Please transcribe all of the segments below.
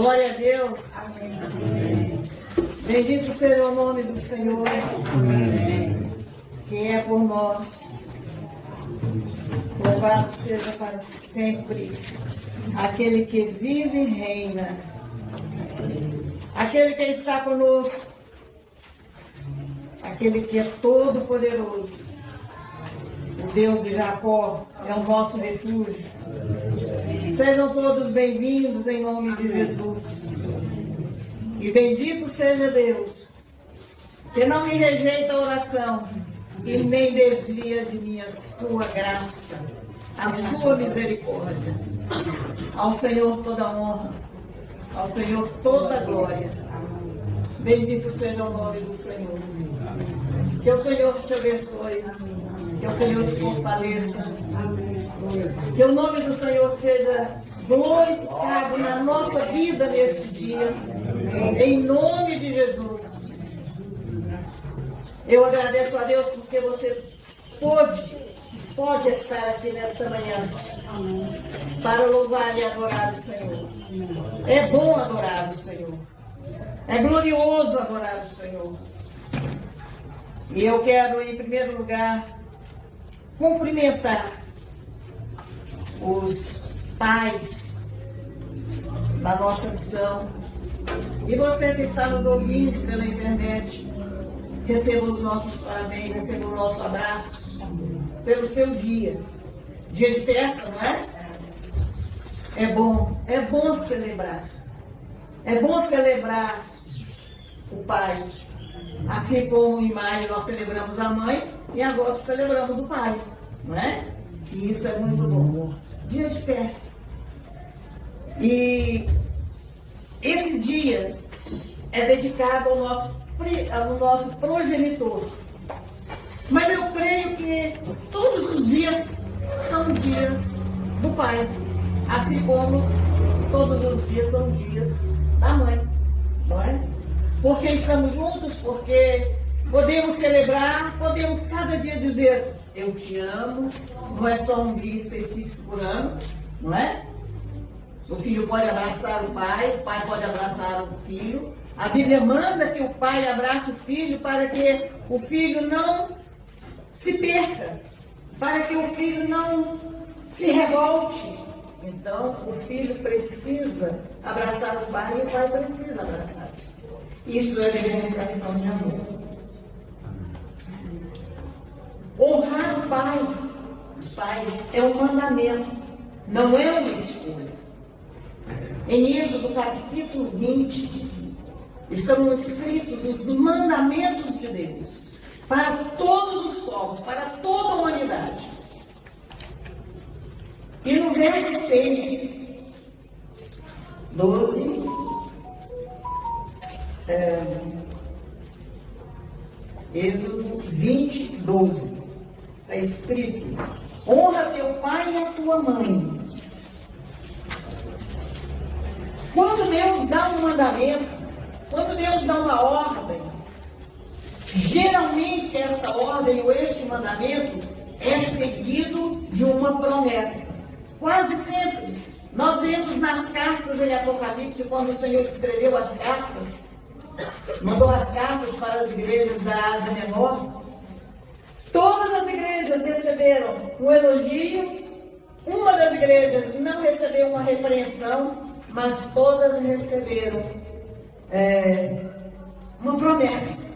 Glória a Deus. Amém. Bendito seja o nome do Senhor. Amém. Quem é por nós. Louvado seja para sempre aquele que vive e reina. Aquele que está conosco. Aquele que é todo poderoso. O Deus de Jacó é o nosso refúgio. Sejam todos bem-vindos em nome de Jesus. E bendito seja Deus, que não me rejeita a oração e nem desvia de mim a sua graça, a sua misericórdia. Ao Senhor toda honra, ao Senhor toda glória. Bendito seja o nome do Senhor. Que o Senhor te abençoe. Que o Senhor te fortaleça. Que o nome do Senhor seja glorificado na nossa vida neste dia. Em nome de Jesus. Eu agradeço a Deus porque você pode estar aqui nesta manhã para louvar e adorar o Senhor. É bom adorar o Senhor. É glorioso adorar o Senhor. E eu quero, em primeiro lugar, cumprimentar os pais da nossa missão. E você que está nos ouvindo pela internet, receba os nossos parabéns, receba o nosso abraço pelo seu dia. Dia de festa, não é? É bom celebrar. É bom celebrar o pai. Assim como em maio nós celebramos a mãe, em agosto celebramos o pai, não é? E isso é muito bom. Dia de festa. E esse dia é dedicado ao nosso progenitor. Mas eu creio que todos os dias são dias do pai, assim como todos os dias são dias da mãe, não é? Porque estamos juntos, porque podemos celebrar, podemos cada dia dizer, eu te amo, não é só um dia específico por ano, não é? O filho pode abraçar o pai pode abraçar o filho. A Bíblia manda que o pai abrace o filho para que o filho não se perca, para que o filho não se revolte. Então, o filho precisa abraçar o pai e o pai precisa abraçar. Isso é demonstração de amor. Honrar o pai, os pais, é um mandamento, não é uma escolha. Em Êxodo capítulo 20, estão escritos os mandamentos de Deus para todos os povos, para toda a humanidade. E no verso 6, 12, Êxodo 20, 12, está escrito: honra teu pai e a tua mãe. Quando Deus dá um mandamento, quando Deus dá uma ordem, geralmente essa ordem ou este mandamento é seguido de uma promessa. Quase sempre. Nós vemos nas cartas em Apocalipse, quando o Senhor escreveu as cartas, mandou as cartas para as igrejas da Ásia Menor, todas as igrejas receberam um elogio, uma das igrejas não recebeu uma repreensão, mas todas receberam uma promessa.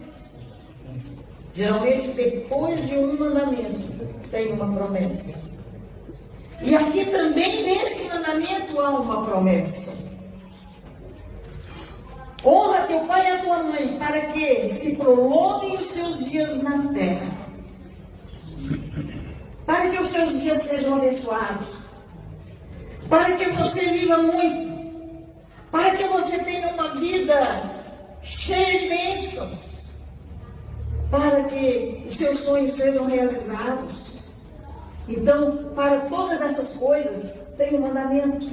Geralmente, depois de um mandamento, tem uma promessa. E aqui também, nesse mandamento, há uma promessa. Honra teu pai e a tua mãe, para que se prolonguem os seus dias na terra. Para que os seus dias sejam abençoados. Para que você viva muito. Para que você tenha uma vida cheia de bênçãos. Para que os seus sonhos sejam realizados. Então, para todas essas coisas, tem um mandamento.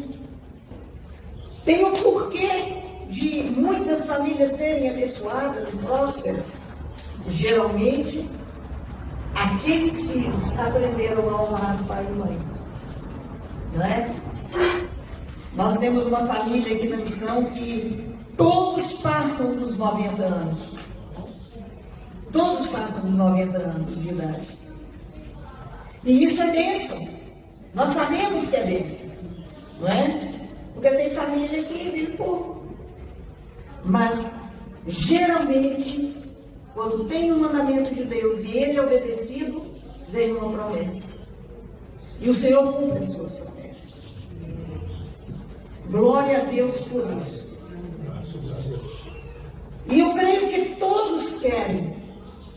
Tem um porquê de muitas famílias serem abençoadas e prósperas. Geralmente, aqueles filhos aprenderam a honrar o pai e mãe. Não é? Nós temos uma família aqui na missão que todos passam dos 90 anos. Todos passam dos 90 anos de idade. E isso é bênção. Nós sabemos que é bênção. Não é? Porque tem família que vive pouco. Mas, geralmente, quando tem um mandamento de Deus e ele é obedecido, vem uma promessa. E o Senhor cumpre as suas promessas. Glória a Deus por isso. E eu creio que todos querem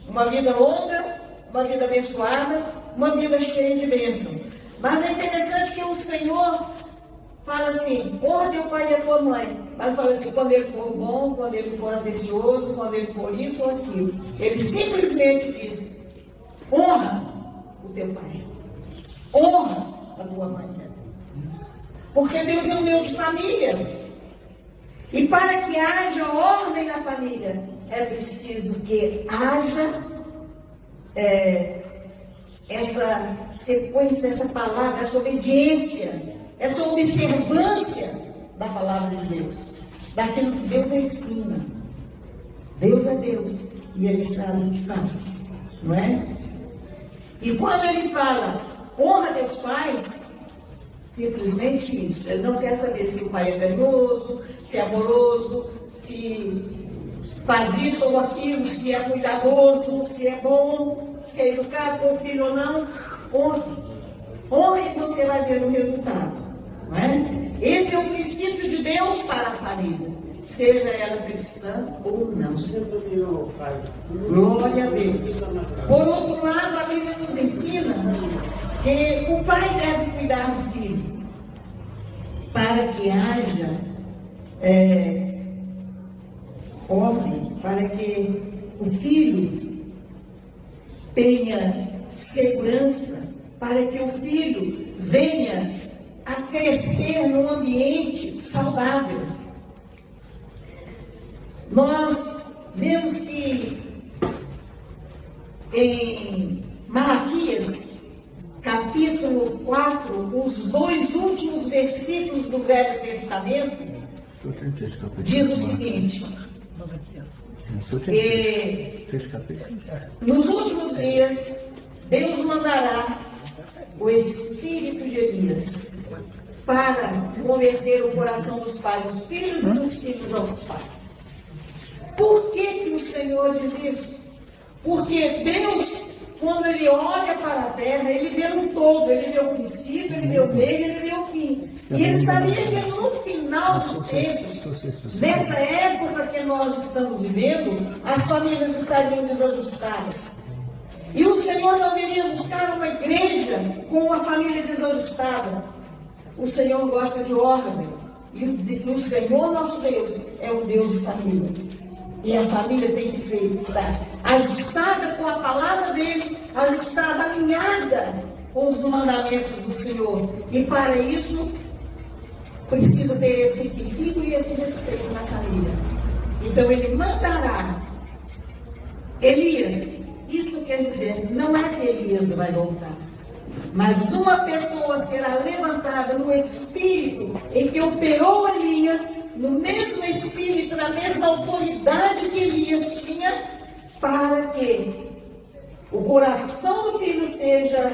uma vida longa, uma vida abençoada, uma vida cheia de bênção. Mas é interessante que o Senhor fala assim, honra teu pai e a tua mãe. Mas fala assim, quando ele for bom, quando ele for ambicioso, quando ele for isso ou aquilo. Ele simplesmente diz, honra o teu pai. Honra a tua mãe. Porque Deus é um Deus de família. E para que haja ordem na família, é preciso que haja essa sequência, essa palavra, essa obediência, essa observância da palavra de Deus, daquilo que Deus ensina. Deus é Deus e Ele sabe o que faz, não é? E quando Ele fala, honra teus pais, simplesmente isso. Ele não quer saber se o pai é carinhoso, se é amoroso, se faz isso ou aquilo, se é cuidadoso, se é bom, se é educado com o filho ou não. Honre. Honre e você vai ver o resultado. Não é? Esse é o princípio de Deus para a família, seja ela cristã ou não. Glória a Deus. Por outro lado, a Bíblia nos ensina que o pai deve cuidar do filho, para que haja ordem, para que o filho tenha segurança, para que o filho venha a crescer num ambiente saudável. Nós vemos que em Malaquias, capítulo 4, os 2 últimos versículos do Velho Testamento, diz o seguinte, que nos últimos dias, Deus mandará o espírito de Elias para converter o coração dos pais aos filhos e dos filhos aos pais. Por que o Senhor diz isso? Porque Deus, quando Ele olha para a terra, Ele vê um todo, Ele vê o princípio, Ele vê o meio, Ele vê o fim. E Ele sabia que no final dos tempos, nessa época que nós estamos vivendo, as famílias estariam desajustadas. E o Senhor não viria buscar uma igreja com uma família desajustada. O Senhor gosta de ordem. E o Senhor, nosso Deus, é um Deus de família. E a família tem que estar ajustada com a palavra dele, ajustada, alinhada com os mandamentos do Senhor. E para isso, precisa ter esse equilíbrio e esse respeito na família. Então ele mandará Elias. Isso quer dizer, não é que Elias vai voltar, mas uma pessoa será levantada no espírito em que operou Elias, no mesmo espírito, na mesma autoridade que Elias tinha, para que o coração do filho seja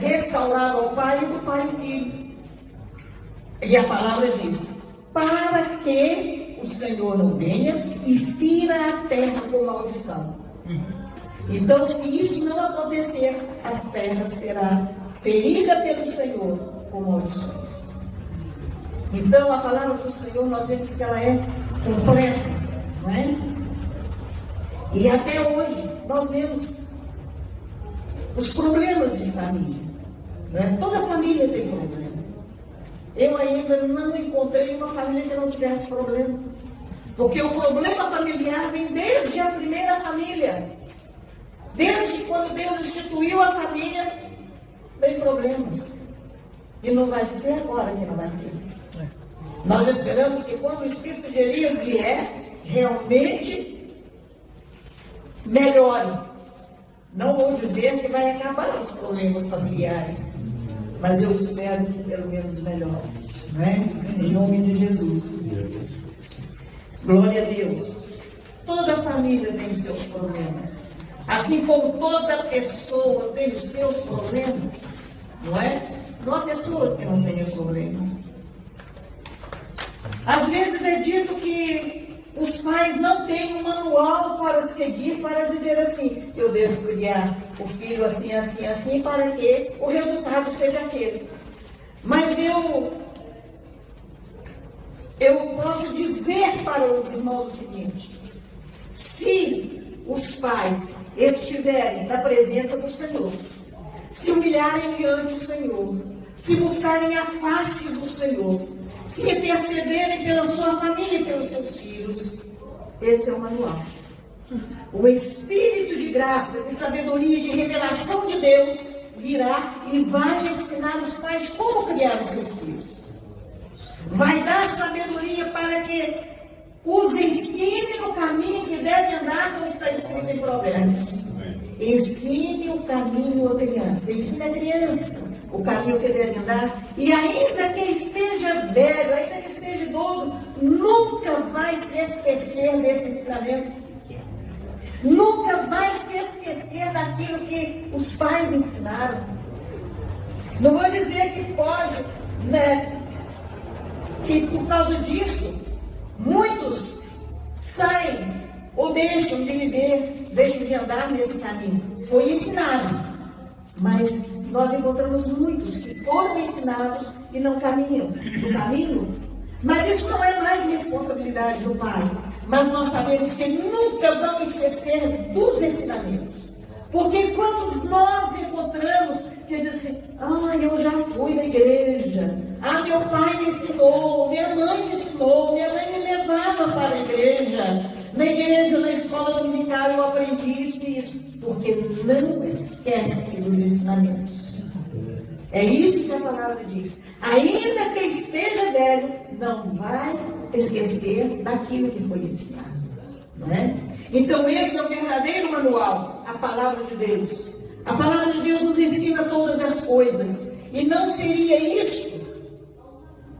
restaurado ao pai e do pai ao filho. E a palavra diz, para que o Senhor não venha e fira a terra com maldição. Então, se isso não acontecer, a terra será ferida pelo Senhor com maldições. Então, a palavra do Senhor, nós vemos que ela é completa, não é? E até hoje, nós vemos os problemas de família. Não é? Toda família tem problema. Eu ainda não encontrei uma família que não tivesse problema. Porque o problema familiar vem desde a primeira família. Desde quando Deus instituiu a família, tem problemas. E não vai ser agora que não vai ter. Nós esperamos que quando o espírito de Elias vier, realmente melhore. Não vou dizer que vai acabar os problemas familiares, mas eu espero que pelo menos melhore. Não é? Em nome de Jesus. Glória a Deus. Toda família tem os seus problemas. Assim como toda pessoa tem os seus problemas. Não é? Não há pessoa que não tenha problema. Às vezes é dito que os pais não têm um manual para seguir, para dizer assim, eu devo criar o filho assim, assim, assim, para que o resultado seja aquele. Mas eu posso dizer para os irmãos o seguinte, se os pais estiverem na presença do Senhor, se humilharem diante do Senhor, se buscarem a face do Senhor, se intercederem pela sua família e pelos seus filhos, esse é o manual. O Espírito de graça, de sabedoria, de revelação de Deus virá e vai ensinar os pais como criar os seus filhos. Vai dar sabedoria para que os ensine no caminho que deve andar, como está escrito em Provérbios. Ensine o caminho à criança. Ensine a criança o caminho que deve andar. E ainda que esteja velho, ainda que esteja idoso, nunca vai se esquecer desse ensinamento. Nunca vai se esquecer daquilo que os pais ensinaram. Não vou dizer que pode, né? Que por causa disso, muitos saem ou deixam de viver, deixam de andar nesse caminho. Foi ensinado. Mas nós encontramos muitos que foram ensinados e não caminham no caminho. Mas isso não é mais responsabilidade do pai. Mas nós sabemos que nunca vamos esquecer dos ensinamentos. Porque quantos nós encontramos que dizem, eu já fui na igreja, meu pai me ensinou, minha mãe me ensinou, minha mãe me levava para a igreja, na igreja, na escola dominical eu aprendi isso e isso, porque não esquece dos ensinamentos. É isso que a palavra diz. Ainda que esteja velho, não vai esquecer daquilo que foi ensinado. Não é? Então esse é o verdadeiro manual, a palavra de Deus. A palavra de Deus nos ensina todas as coisas. E não seria isso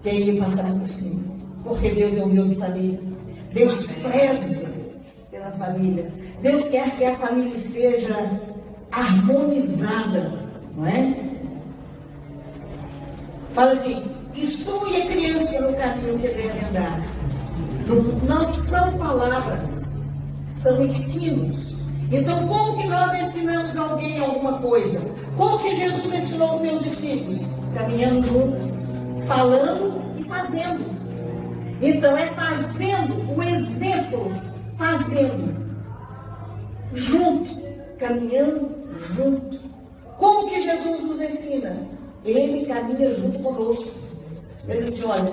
que iria passar por cima. Porque Deus é um Deus de família. Deus preza pela família. Deus quer que a família seja harmonizada. Não é? Fala assim, instrui a criança no caminho que deve andar. Não são palavras, são ensinos. Então, como que nós ensinamos alguém alguma coisa? Como que Jesus ensinou os seus discípulos? Caminhando junto, falando e fazendo. Então, é fazendo o exemplo, fazendo junto, caminhando junto. Como que Jesus nos ensina? Ele caminha junto conosco. Ele diz, olha,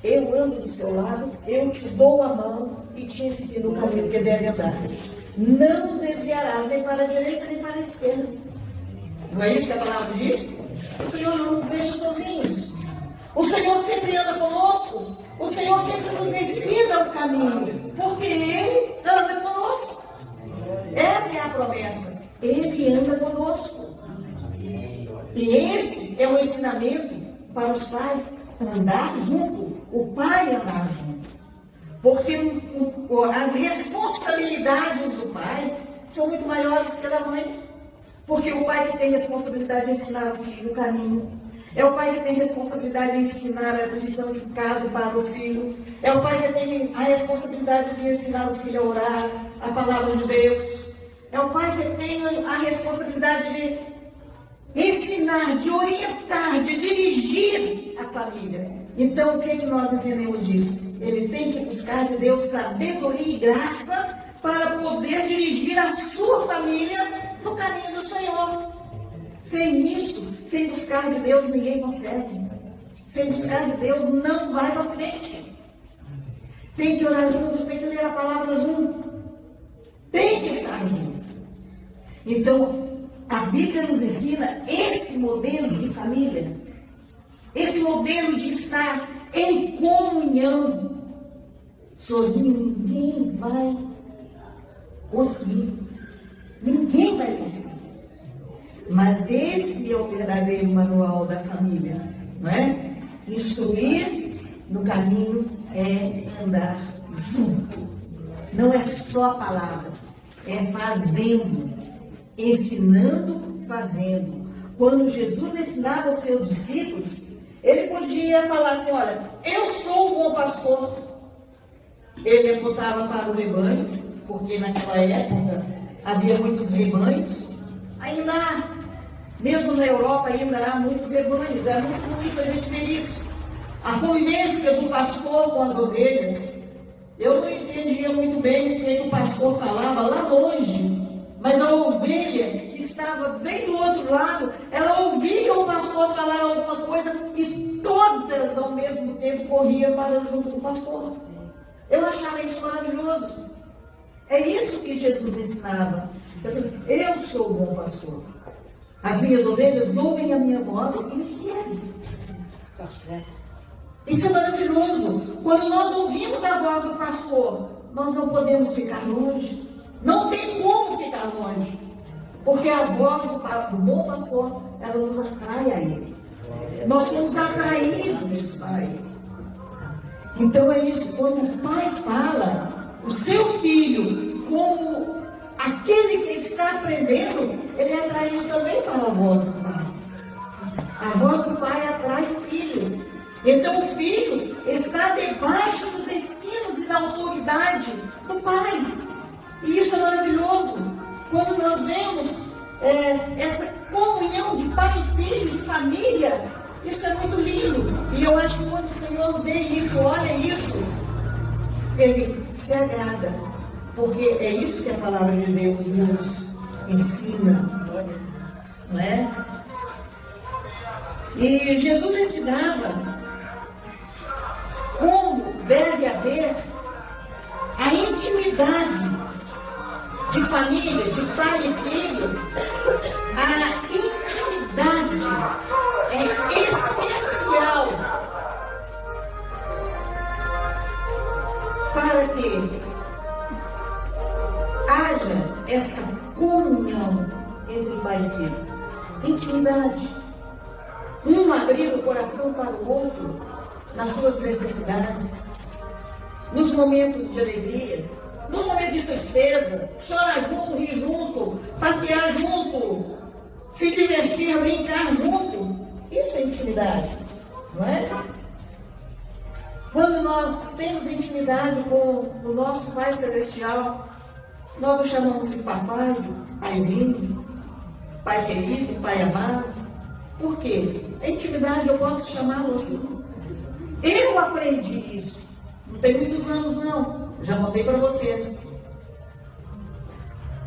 eu ando do seu lado, eu te dou a mão e te ensino o caminho que deve andar. Não desviarás nem para a direita nem para a esquerda. Não é isso que a palavra diz? O Senhor não nos deixa sozinhos. O Senhor sempre anda conosco. O Senhor sempre nos ensina o caminho. Porque Ele anda conosco. Essa é a promessa. Ele anda conosco. E esse é o ensinamento para os pais, andar junto, o pai andar junto. Porque as responsabilidades do pai são muito maiores que a da mãe. Porque o pai que tem responsabilidade de ensinar o filho o caminho. É o pai que tem responsabilidade de ensinar a lição de casa para o filho. É o pai que tem a responsabilidade de ensinar o filho a orar a palavra de Deus. É o pai que tem a responsabilidade de ensinar, de orientar, de dirigir a família. Então, o que nós entendemos disso? Ele tem que buscar de Deus sabedoria e graça para poder dirigir a sua família no caminho do Senhor. Sem isso, sem buscar de Deus, ninguém consegue. Sem buscar de Deus, não vai para frente. Tem que orar junto, tem que ler a palavra junto. Tem que estar junto. Então, a Bíblia nos ensina esse modelo de família, esse modelo de estar em comunhão. Sozinho ninguém vai conseguir. Ninguém vai conseguir. Mas esse é o verdadeiro manual da família, não é? Instruir no caminho é andar junto. Não é só palavras, é fazendo, ensinando, fazendo. Quando Jesus ensinava aos seus discípulos, ele podia falar assim, olha, eu sou o bom pastor. Ele apontava para o rebanho, porque naquela época havia muitos rebanhos. Ainda há, mesmo na Europa ainda há muitos rebanhos, é muito bonito a gente ver isso. A convivência do pastor com as ovelhas, eu não entendia muito bem o que o pastor falava lá longe, mas a ovelha que estava bem do outro lado, ela ouvia o pastor falar alguma coisa e todas ao mesmo tempo corriam para junto do pastor. Eu achava isso maravilhoso. É isso que Jesus ensinava. Eu sou o bom pastor. As minhas ovelhas ouvem a minha voz e me seguem. Isso é maravilhoso. Quando nós ouvimos a voz do pastor, nós não podemos ficar longe. Não tem como ficar longe. Porque a voz do bom pastor, ela nos atrai a ele. Nós somos atraídos para ele. Então é isso. Quando o pai fala, o seu filho, como aquele que está aprendendo, ele é atraído também para a voz do pai. A voz do pai atrai o filho. Então o filho está debaixo dos ensinos e da autoridade do pai. E isso é maravilhoso. Quando nós vemos essa comunhão de pai e filho, de família, isso é muito lindo. E eu acho que quando o Senhor vê isso, olha isso, ele se agrada. Porque é isso que a palavra de Deus nos ensina. Não é? E Jesus ensinava como deve haver a intimidade de família, de pai e filho. A intimidade é essencial para que haja essa comunhão entre pai e filho. Intimidade. Um abrir o coração para o outro nas suas necessidades, nos momentos de alegria, nos momentos de tristeza, chorar junto, rir junto, passear junto, se divertir, brincar junto. Isso é intimidade, não é? Quando nós temos intimidade com o nosso Pai Celestial, nós o chamamos de papai, paizinho, pai querido, pai amado. Por quê? A intimidade eu posso chamá-lo assim. Eu aprendi isso. Não tem muitos anos não. Já contei para vocês.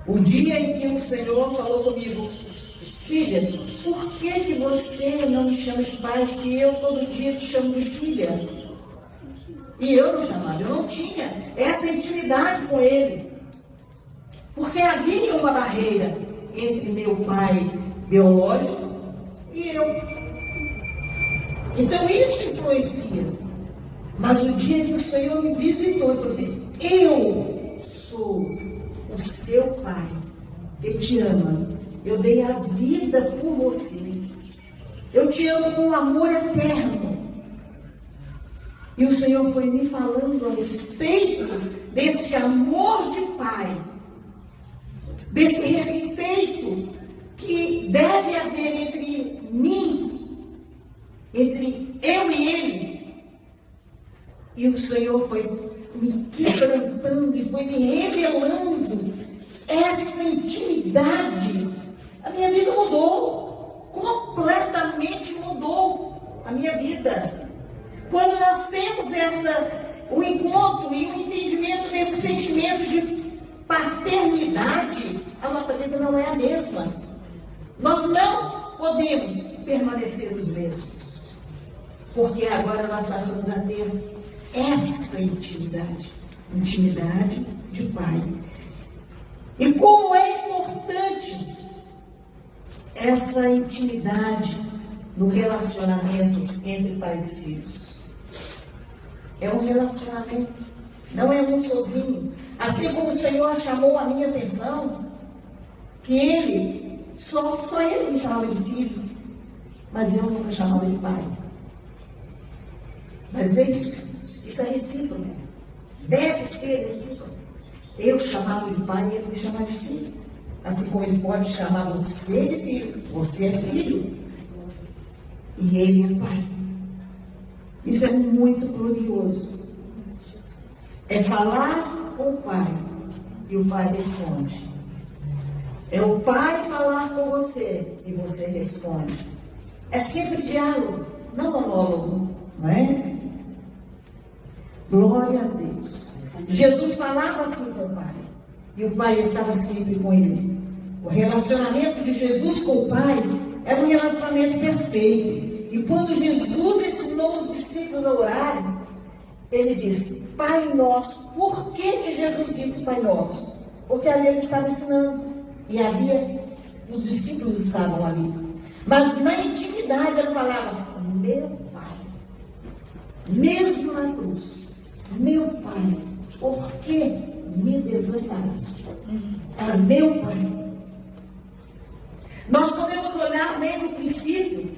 O dia em que o Senhor falou comigo, filha, por que você não me chama de pai se eu todo dia te chamo de filha? E eu não chamava, eu não tinha essa intimidade com ele. Porque havia uma barreira entre meu pai biológico e eu. Então isso influencia. Mas o dia que o Senhor me visitou, ele falou assim, eu sou o seu pai, eu te amo, eu dei a vida por você, eu te amo com amor eterno. E o Senhor foi me falando a respeito desse amor de pai, desse respeito que deve haver entre mim, entre eu e ele. E o Senhor foi me quebrantando e foi me revelando essa intimidade. A minha vida mudou, completamente mudou a minha vida. Quando nós temos o encontro e o entendimento desse sentimento de paternidade, a nossa vida não é a mesma. Nós não podemos permanecer os mesmos. Porque agora nós passamos a ter essa intimidade de pai. E como é importante essa intimidade no relacionamento entre pais e filhos. É um relacionamento, não é um sozinho. Assim como o Senhor chamou a minha atenção, que ele, só ele me chamava de filho, mas eu nunca chamava de pai. Mas isso é recíproco. Deve ser recíproco. Eu chamá-lo de pai e ele me chamar de filho. Assim como ele pode chamar você de filho. Você é filho. E ele é pai. Isso é muito glorioso. É falar com o pai. E o pai responde. É o pai falar com você. E você responde. É sempre diálogo. Não monólogo. Não é? Glória a Deus. Jesus falava assim com o pai. E o pai estava sempre com ele. O relacionamento de Jesus com o pai era um relacionamento perfeito. E quando Jesus ensinou os discípulos a orarem, ele disse, Pai Nosso. Por que Jesus disse Pai Nosso? Porque ali ele estava ensinando. E os discípulos estavam ali. Mas na intimidade ele falava, meu Pai. Mesmo na cruz. Meu Pai, por que me desamparaste? Era meu Pai. Nós podemos olhar bem no princípio.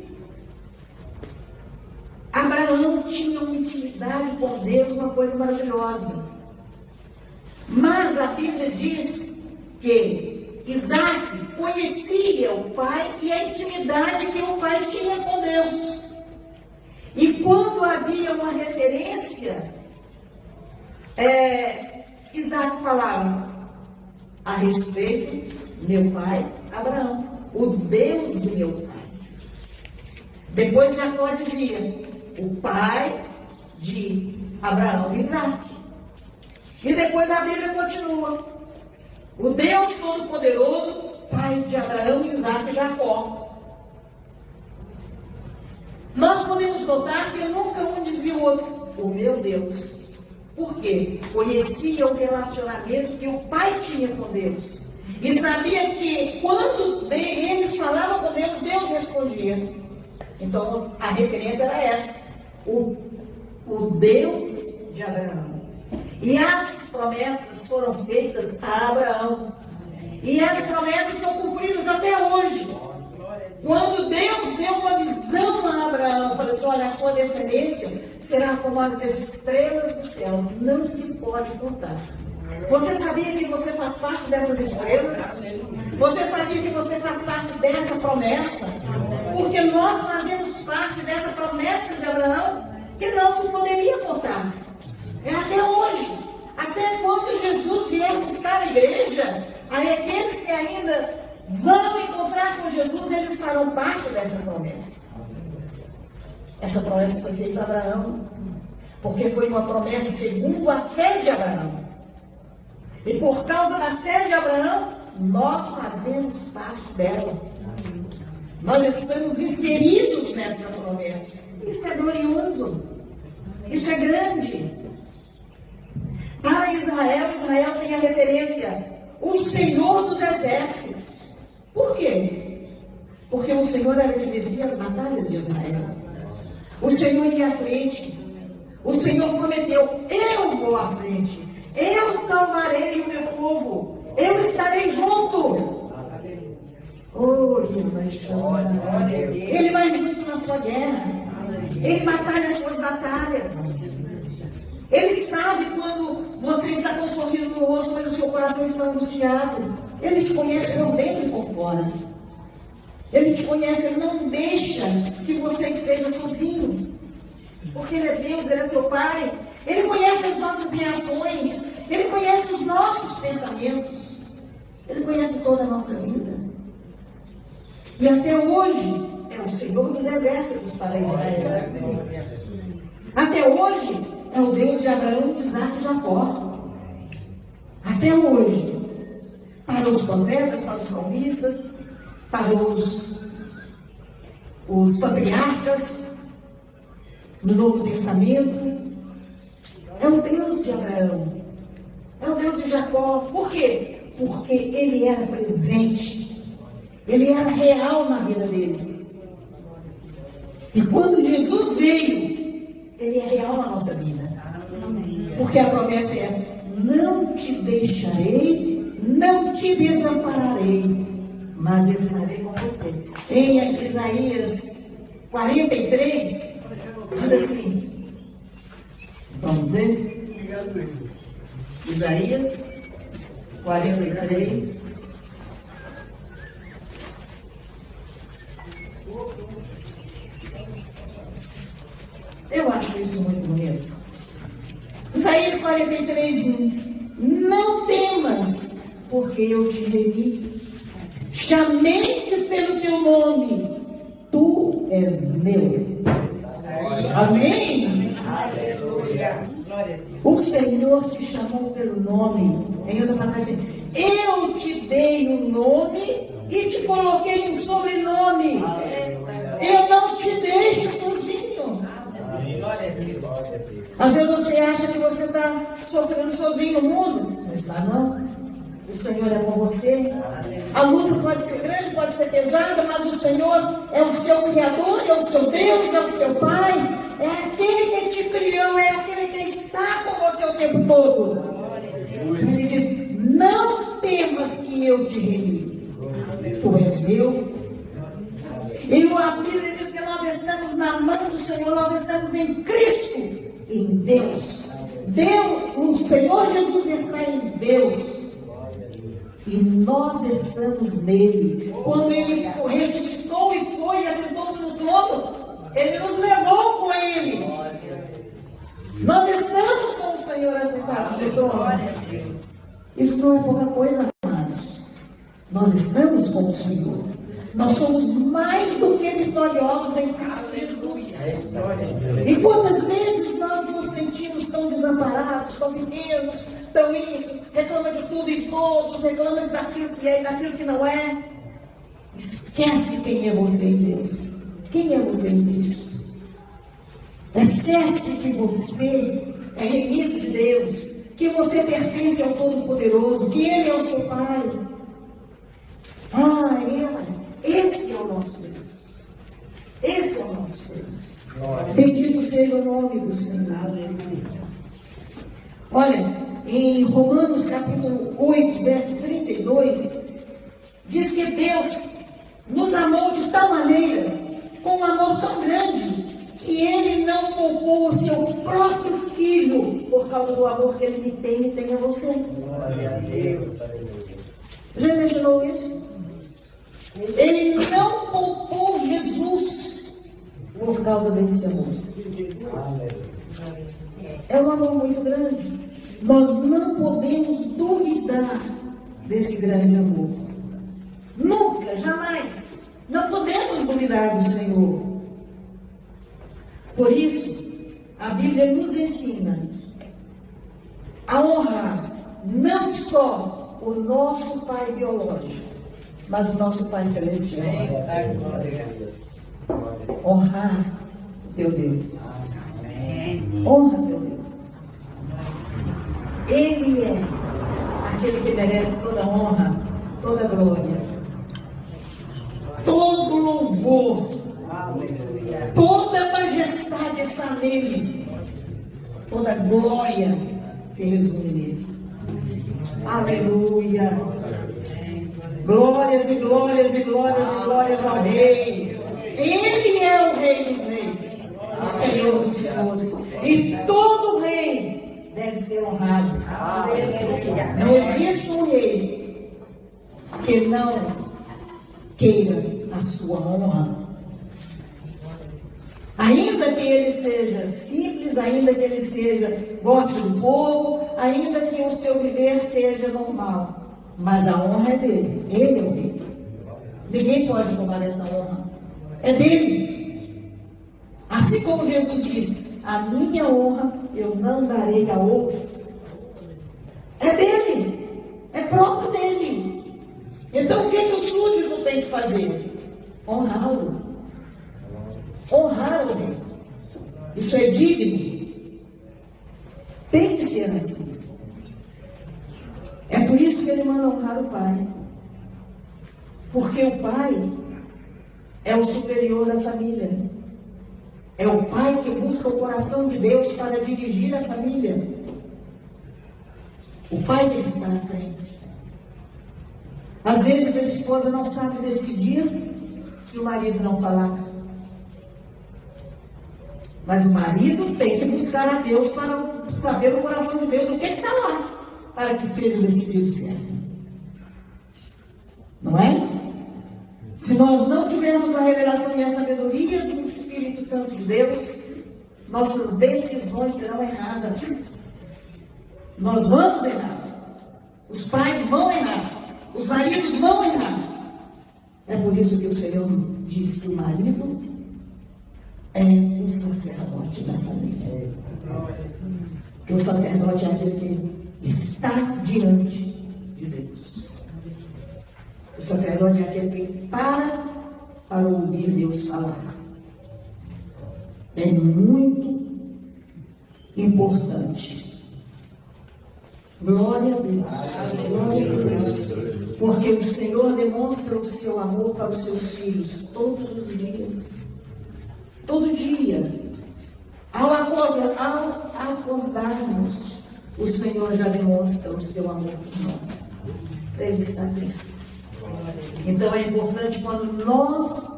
Abraão tinha uma intimidade com Deus, uma coisa maravilhosa. Mas a Bíblia diz que Isaac conhecia o pai e a intimidade que o pai tinha com Deus. E quando havia uma referência, Isaac falava a respeito do meu pai Abraão, o Deus do meu pai. Depois Jacó dizia, o pai de Abraão e Isaac. E depois a Bíblia continua. O Deus Todo-Poderoso, pai de Abraão, Isaac e Jacó. Nós podemos notar que nunca um dizia o outro, o meu Deus. Por quê? Conhecia o relacionamento que o pai tinha com Deus. E sabia que quando eles falavam com Deus, Deus respondia. Então a referência era essa. O Deus de Abraão. E as promessas foram feitas a Abraão. E as promessas são cumpridas até hoje. Quando Deus deu uma visão a Abraão, falou assim, olha, a sua descendência será como as estrelas dos céus, não se pode contar. Você sabia que você faz parte dessas estrelas? Você sabia que você faz parte dessa promessa? Porque nós fazemos parte dessa promessa de Abraão que não se poderia contar. É até hoje. Até quando Jesus vier buscar a igreja, aí aqueles que ainda vão encontrar com Jesus, eles farão parte dessa promessa. Essa promessa foi feita a Abraão, porque foi uma promessa segundo a fé de Abraão. E por causa da fé de Abraão, nós fazemos parte dela. Nós estamos inseridos nessa promessa. Isso é glorioso. Isso é grande. Para Israel, Israel tem a referência, o Senhor dos Exércitos. Por quê? Porque o Senhor era que vencia as batalhas de Israel. O Senhor ia à frente. O Senhor prometeu, eu vou à frente. Eu salvarei o meu povo. Eu estarei junto. Oh, ele vai chamar. Ele vai junto na sua guerra. Ele batalha as suas batalhas. Ele sabe quando você está com um sorriso no rosto, mas o seu coração está angustiado. Ele te conhece por dentro e por fora. Ele te conhece, ele não deixa que você esteja sozinho. Porque ele é Deus, ele é seu Pai. Ele conhece as nossas reações. Ele conhece os nossos pensamentos. Ele conhece toda a nossa vida. E até hoje, é o Senhor dos Exércitos para Israel. Até hoje, é o Deus de Abraão, Isaac e Jacó. Até hoje. Para os profetas, para os salmistas, para os patriarcas, no Novo Testamento. É o Deus de Abraão. É o Deus de Jacó. Por quê? Porque ele era presente. Ele era real na vida deles. E quando Jesus veio, ele é real na nossa vida. Porque a promessa é essa: não te deixarei, não te desampararei, mas estarei com você. Em Isaías 43, diz assim: Vamos ver? Isaías 43. Eu acho isso muito bonito. Isaías 43, 1. Não temas, porque eu te remi. Chamei-te pelo teu nome. Tu és meu. Amém? Aleluia. Glória a Deus. O Senhor te chamou pelo nome. Em outra passagem, eu te dei um nome e te coloquei um sobrenome. Eu não te deixo sozinho. Glória a Deus. Às vezes você acha que você está sofrendo sozinho no mundo. Não está, não. O Senhor é com você. A luta pode ser grande, pode ser pesada, mas o Senhor é o seu Criador, é o seu Deus, é o seu Pai. É aquele que te criou, é aquele que está com você o tempo todo. Ele diz, não temas que eu te remi. Tu és meu. E a Bíblia diz que nós estamos na mão do Senhor, nós estamos em Cristo, em Deus. Deus, o Senhor Jesus está em Deus. E nós estamos nele. Quando ele ressuscitou e foi e assentou-se no trono, ele nos levou com ele. Nós estamos com o Senhor assentado no trono. Isso não é pouca coisa, amados. Nós estamos com o Senhor. Nós somos mais do que vitoriosos em Cristo Jesus. E quantas vezes nós nos sentimos tão desamparados, tão pequenos, tão isso, reclama de tudo e todos, reclama daquilo que é e daquilo que não é. Esquece quem é você em Deus. Quem é você em Cristo? Esquece que você é remido de Deus, que você pertence ao Todo-Poderoso, que Ele é o seu Pai. Esse é o nosso Deus. Esse é o nosso Deus. Bendito seja o nome do Senhor. Olha, em Romanos capítulo 8, verso 32, diz que Deus nos amou de tal maneira, com um amor tão grande, que Ele não poupou o seu próprio Filho, por causa do amor que Ele me tem e tem a você. Glória a Deus. Já imaginou isso? Ele não poupou Jesus por causa desse amor. É um amor muito grande. Nós não podemos duvidar desse grande amor. Nunca, jamais. Não podemos duvidar do Senhor. Por isso, a Bíblia nos ensina a honrar não só o nosso Pai biológico, mas o nosso Pai celestial. Honrar o teu Deus. Honra o teu Deus. Ele é aquele que merece toda honra, toda glória, todo louvor, toda majestade está nele, toda glória se resume nele. Aleluia! Glórias e glórias e glórias e glórias ao Rei. Ele é o Rei dos Reis, o Senhor dos Senhores. E todo rei deve ser honrado. Não existe um rei que não queira a sua honra. Ainda que ele seja simples, ainda que ele goste do povo, ainda que o seu viver seja normal. Mas a honra é dele. Ele é o rei. Ninguém pode tomar essa honra. É dele. Assim como Jesus disse, a minha honra eu não darei a outro. É dele. É próprio dele. Então o que o súdito tem que fazer? Honrá-lo. Honrar o rei. Isso é digno. Tem que ser assim. É por isso que ele manda honrar o Pai. Porque o Pai é o superior da família. É o Pai que busca o coração de Deus para dirigir a família. O Pai tem que estar na frente. Às vezes a esposa não sabe decidir se o marido não falar. Mas o marido tem que buscar a Deus para saber o coração de Deus, o que está lá, para que seja decidido certo. Não é? Se nós não tivermos a revelação e a sabedoria do Espírito Santo de Deus, nossas decisões serão erradas. Nós vamos errar. Os pais vão errar. Os maridos vão errar. É por isso que o Senhor diz que o marido é o sacerdote da família. Que o sacerdote é aquele que está diante de Deus. O sacerdote é aquele que para ouvir Deus falar. É muito importante. Glória a Deus. Glória a Deus. Porque o Senhor demonstra o seu amor para os seus filhos todos os dias. Todo dia. Ao acordarmos, o Senhor já demonstra o seu amor por nós. Ele está dentro. Então é importante quando nós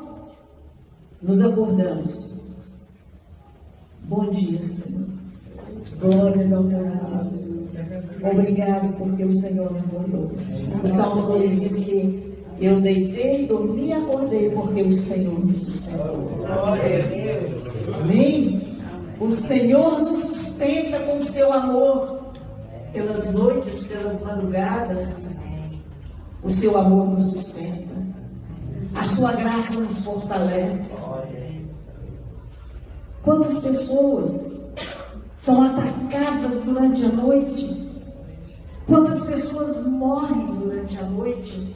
nos acordamos. Bom dia, Senhor. Glórias ao teu nome. Obrigado porque o Senhor me acordou. O Salmo 2 diz que eu deitei, dormi e acordei porque o Senhor me sustentou. Glória a Deus. Amém? O Senhor nos sustenta com o seu amor. Pelas noites, pelas madrugadas, o seu amor nos sustenta. A sua graça nos fortalece. Quantas pessoas são atacadas durante a noite? Quantas pessoas morrem durante a noite?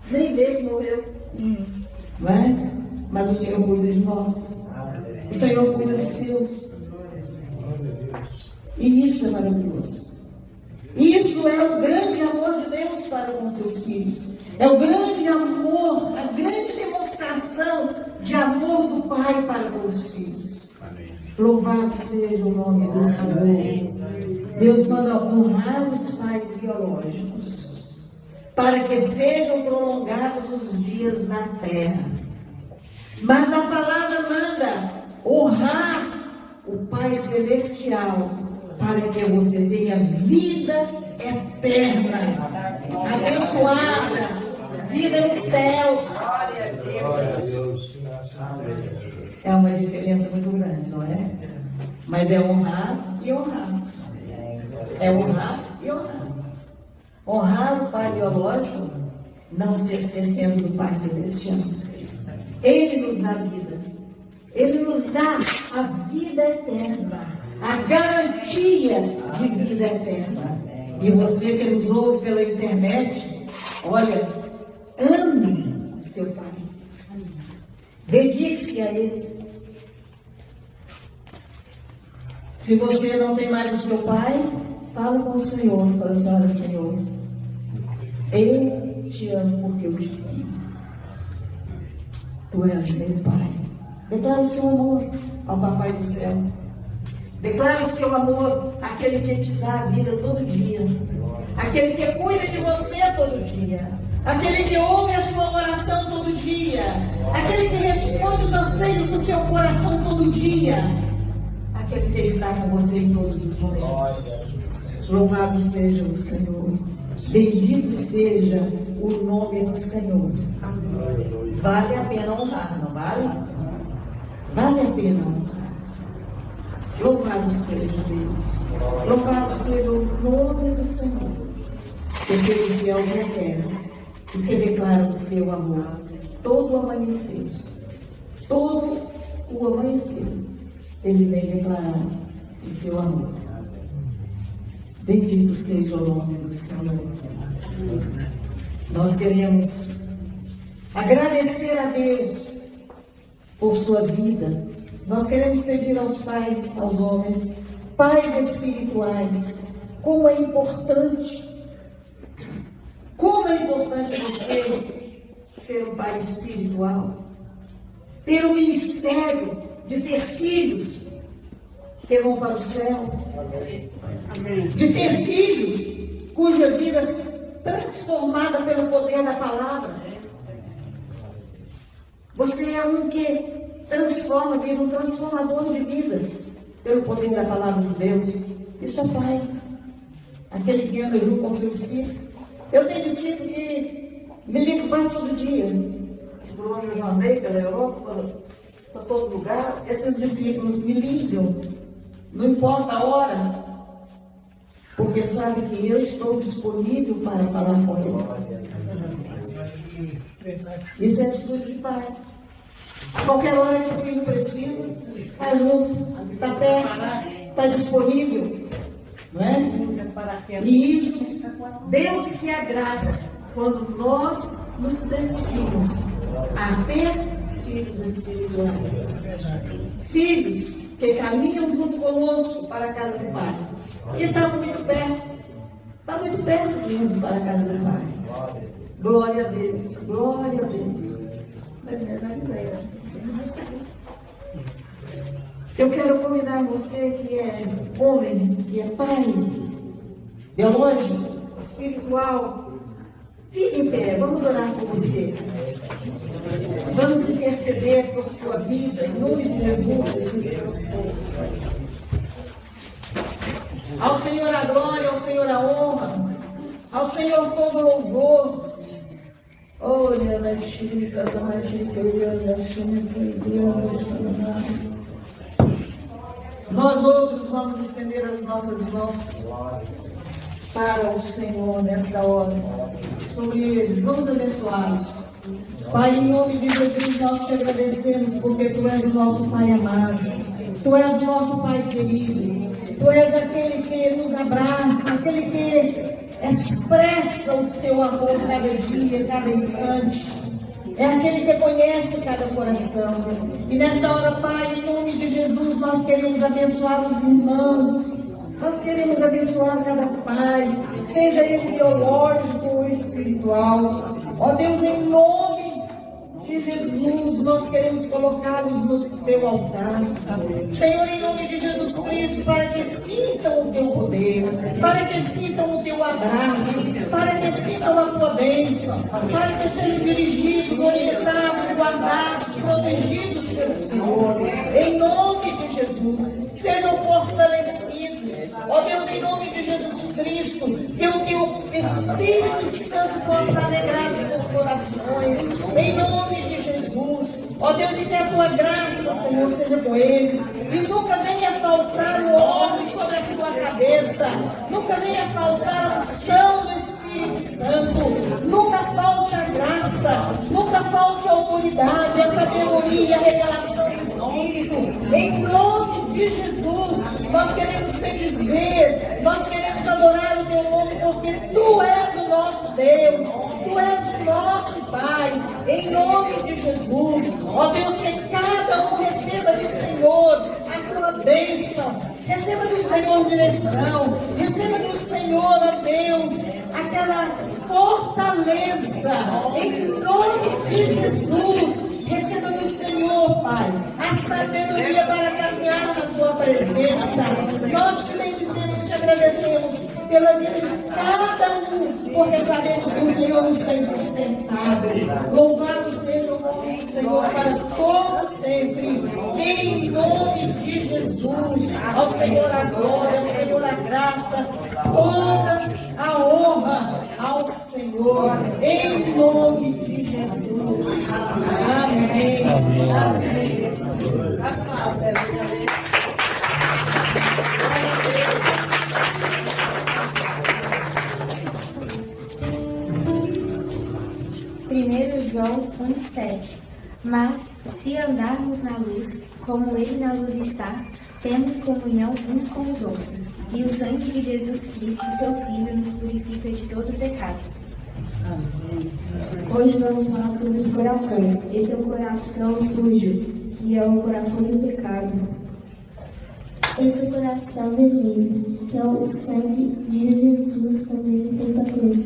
Nem vê que morreu. Não é? Mas o Senhor cuida de nós. O Senhor cuida dos seus. E isso é maravilhoso. Isso é o grande amor de Deus para com seus filhos. É o grande amor, a grande demonstração de amor do Pai para com os filhos. Amém. Louvado seja o nome do Senhor. Deus manda honrar os pais biológicos para que sejam prolongados os dias na terra. Mas a palavra manda honrar o Pai Celestial para que você tenha vida eterna, abençoada, vida nos céus. Glória a Deus. É uma diferença muito grande, não é? Mas é honrar e honrar. É honrar e honrar. Honrar o Pai biológico, não se esquecendo do Pai Celestial. Ele nos dá vida. Ele nos dá a vida eterna. A garantia de vida eterna. E você que nos ouve pela internet, olha, ame o seu Pai. Dedique-se a Ele. Se você não tem mais o seu Pai, fala com o Senhor. Fala assim, olha, Senhor, eu te amo porque eu te amo. Tu és meu Pai. Declara o seu amor ao Papai do céu. Declara o seu amor àquele que te dá a vida todo dia. Aquele que cuida de você todo dia. Aquele que ouve a sua oração todo dia. Aquele que responde os anseios do seu coração todo dia. Aquele que está com você em todos os momentos. Louvado seja o Senhor. Bendito seja o nome do Senhor. Vale a pena honrar, não vale? Vale a pena honrar. Louvado seja Deus. Louvado seja o nome do Senhor. Que fez o céu e a terra. E que declara o seu amor. Todo o amanhecer. Todo o amanhecer. Ele vem declarar o seu amor. Bendito seja o nome do Senhor. Nós queremos agradecer a Deus por sua vida. Nós queremos pedir aos pais, aos homens, pais espirituais, como é importante você ser um pai espiritual, ter o ministério de ter filhos que vão para o céu, de ter filhos cuja vida é transformada pelo poder da palavra. Você é um que transforma, vira um transformador de vidas, pelo poder da palavra de Deus. Isso é Pai. Aquele que anda junto com seu discípulo. Eu tenho discípulo que me ligam quase todo dia. Por onde eu já andei, pela Europa, para todo lugar, esses discípulos me ligam. Não importa a hora, porque sabe que eu estou disponível para falar com eles. Isso é atitude de pai. A qualquer hora que o filho precisa, está junto, está perto, está disponível. Não é? E isso, Deus se agrada quando nós nos decidimos a ter filhos espirituais. Filhos que caminham junto conosco para a casa do Pai. E está muito perto de irmos para a casa do Pai. Glória a Deus, glória a Deus. Eu quero convidar você que é homem, que é pai, biológico, espiritual. Fique em pé, vamos orar por você. Vamos interceder por sua vida, em nome de Jesus. Ao Senhor a glória, ao Senhor a honra, ao Senhor todo louvor. Olha, nós outros vamos estender as nossas mãos para o Senhor nesta hora. Sobre eles, vamos abençoá-los. Pai, em nome de Jesus, nós te agradecemos porque Tu és o nosso Pai amado. Tu és o nosso Pai querido. Tu és aquele que nos abraça, aquele que expressa o seu amor cada dia, cada instante. É aquele que conhece cada coração. E nesta hora, Pai, em nome de Jesus, nós queremos abençoar os irmãos. Nós queremos abençoar cada pai, seja ele biológico ou espiritual. Ó Deus, em nome de Jesus, nós queremos colocá-los no teu altar. Senhor, em nome de Jesus Cristo, para que sintam o teu poder, para que sintam o teu abraço, para que sintam a tua bênção, para que sejam dirigidos, orientados, guardados, protegidos pelo Senhor. Em nome de Jesus, sejam fortalecidos. Ó Deus, em nome de Jesus Cristo, que o teu Espírito Santo possa alegrar os seus corações, em nome de Jesus. Ó Deus, e que a tua graça, Senhor, seja com eles, e nunca venha faltar o óleo sobre a sua cabeça, nunca venha faltar a unção do Espírito Santo, nunca falte a graça, nunca falte a autoridade, a sabedoria, a revelação do Espírito, em nome de Jesus. Nós queremos te dizer, nós queremos adorar o teu nome, porque tu és o nosso Deus, tu és o nosso Pai, em nome de Jesus. Ó Deus, que cada um receba do Senhor a tua bênção, receba do Senhor direção, receba do Senhor, ó Deus, aquela fortaleza, em nome de Jesus. Receba do Senhor, Pai, a sabedoria para caminhar na tua presença. Nós te bendizemos, te agradecemos pela vida de cada um, porque sabemos que o Senhor nos tem sustentado. Louvado seja o nome do Senhor para todo sempre, em nome de Jesus. Ao Senhor a glória, ao Senhor a graça, toda a honra ao Senhor, em nome de Jesus. Amém. Amém. Primeiro João 1,7. Mas se andarmos na luz, como Ele na luz está, temos comunhão uns com os outros. E o sangue de Jesus Cristo, seu Filho, nos purifica de todo pecado. Hoje vamos falar sobre os corações. Esse é o coração sujo, que é o coração do pecado. Esse é o coração vermelho, que é o sangue de Jesus quando ele foi para a cruz.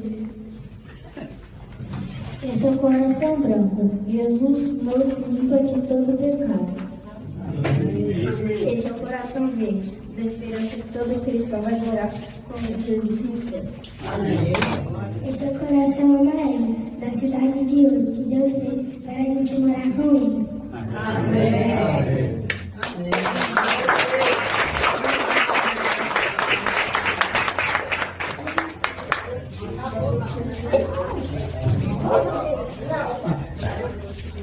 Esse é o coração branco. Jesus nos limpa de todo pecado. Esse é o coração verde, da esperança que todo cristão vai morar com Jesus no céu. Esse é o coração amarelo, da cidade de ouro, que Deus fez para a gente morar com ele. Amém.